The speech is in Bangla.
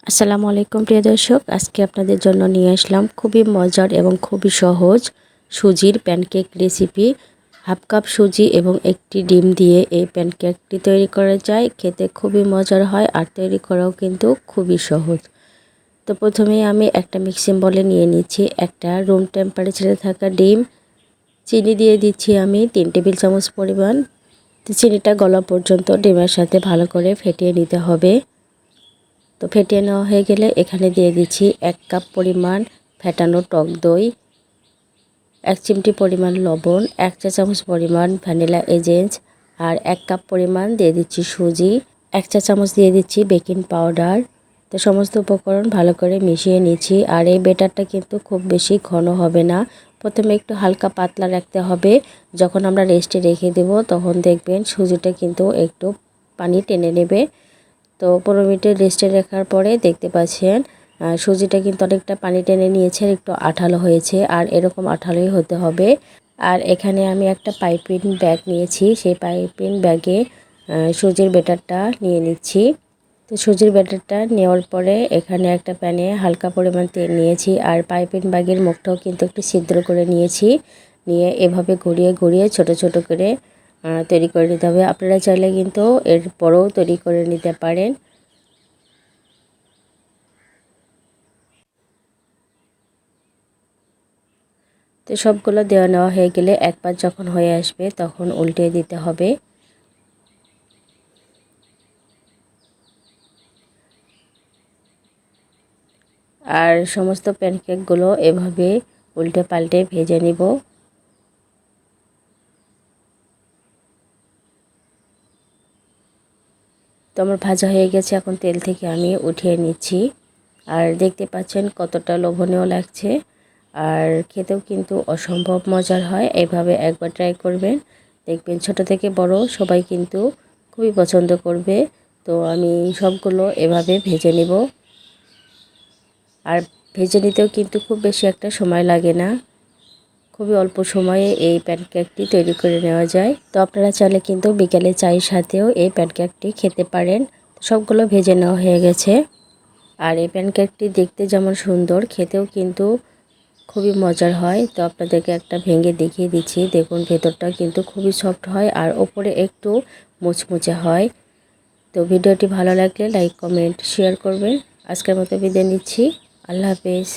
আসসালামু আলাইকুম প্রিয় দর্শক, আজকে আপনাদের জন্য নিয়ে আসলাম খুবই মজার এবং খুবই সহজ সুজির প্যানকেক রেসিপি। হাফ কাপ সুজি এবং একটি ডিম দিয়ে এই প্যানকেকটি তৈরি করা যায়। খেতে খুবই মজার হয় আর তৈরি করাও কিন্তু খুবই সহজ। তো প্রথমেই আমি একটা মিক্সিং বলে নিয়ে নিচ্ছি একটা রুম টেম্পারেচারে থাকা ডিম। চিনি দিয়ে দিচ্ছি আমি 3 টেবিল চামচ পরিমাণ। তো চিনিটা গলা পর্যন্ত ডিমের সাথে ভালো করে ফেটিয়ে নিতে হবে। তো ফেটিয়ে নেওয়া হয়ে গেলে এখানে দিয়ে দিচ্ছি 1 কাপ পরিমাণ ফেটানো টক দই, 1 চিমটি পরিমাণ লবণ, 1 চা চামচ পরিমাণ ভ্যানিলা এসেন্স আর 1 কাপ পরিমাণ দিয়ে দিচ্ছি সুজি, 1 চা চামচ দিয়ে দিচ্ছি বেকিং পাউডার। তো সমস্ত উপকরণ ভালো করে মিশিয়ে নিচ্ছি। আর এই ব্যাটারটা কিন্তু খুব বেশি ঘন হবে না, প্রথমে একটু হালকা পাতলা রাখতে হবে। যখন আমরা রেস্টে রেখে দেব তখন দেখবেন সুজিটা কিন্তু একটু পানি টেনে নেবে। তো 15 মিনিটের রেস্টে রাখার পরে দেখতে পাচ্ছেন সুজিটা কিন্তু অনেকটা পানি টেনে নিয়েছে, একটু আঠালো হয়েছে আর এরকম আঠালোই হতে হবে। আর এখানে আমি একটা পাইপিং ব্যাগ নিয়েছি, সেই পাইপিং ব্যাগে সুজির ব্যাটারটা নিয়ে নিচ্ছি। তো সুজির ব্যাটারটা নেওয়ার পরে এখানে একটা প্যানে হালকা পরিমাণ তেল নিয়েছি আর পাইপিং ব্যাগের মুখটাও কিন্তু একটু ছিদ্র করে নিয়েছি। নিয়ে এভাবে ঘুরিয়ে ঘুরিয়ে ছোট ছোট করে তৈরি করে নিতে হবে। আপনারা চাইলে কিন্তু এরপরেও তৈরি করে নিতে পারেন। তো সবগুলো দেওয়া নেওয়া হয়ে গেলে একবার যখন হয়ে আসবে তখন উল্টে দিতে হবে। আর সমস্ত প্যানকেকগুলো এভাবে উল্টে পাল্টে ভেজে নিব। তো আমার ভাজা হয়ে গেছে, এখন তেল থেকে আমি উঠিয়ে নিচ্ছি। আর দেখতে পাচ্ছেন কতটা লোভনীয় লাগছে আর খেতেও কিন্তু অসম্ভব মজার হয়। এভাবে একবার ট্রাই করবেন, দেখবেন ছোট থেকে বড় সবাই কিন্তু খুবই পছন্দ করবে। তো আমি সবগুলো এভাবে ভেজে নিব। আর ভেজে নিতেও কিন্তু খুব বেশি একটা সময় লাগে না, খুবই অল্প সময়ে এই প্যানকেকটি তৈরি করে নেওয়া যায়। তো আপনারা চাইলে কিন্তু বিকেলে চায়ের সাথেও এই প্যানকেকটি খেতে পারেন। সবগুলো ভেজে নেওয়া হয়ে গেছে। আর এই প্যানকেকটি দেখতে যেমন সুন্দর, খেতেও কিন্তু খুবই মজার হয়। তো আপনাদেরকে একটা ভেঙে দেখিয়ে দিচ্ছি, দেখুন ভেতরটা কিন্তু খুবই সফট হয় আর ওপরে একটু মুচমুচে হয়। তো ভিডিওটি ভালো লাগলে লাইক কমেন্ট শেয়ার করবেন। আজকের মতো বিদায় নিচ্ছি। আল্লাহ হাফেজ।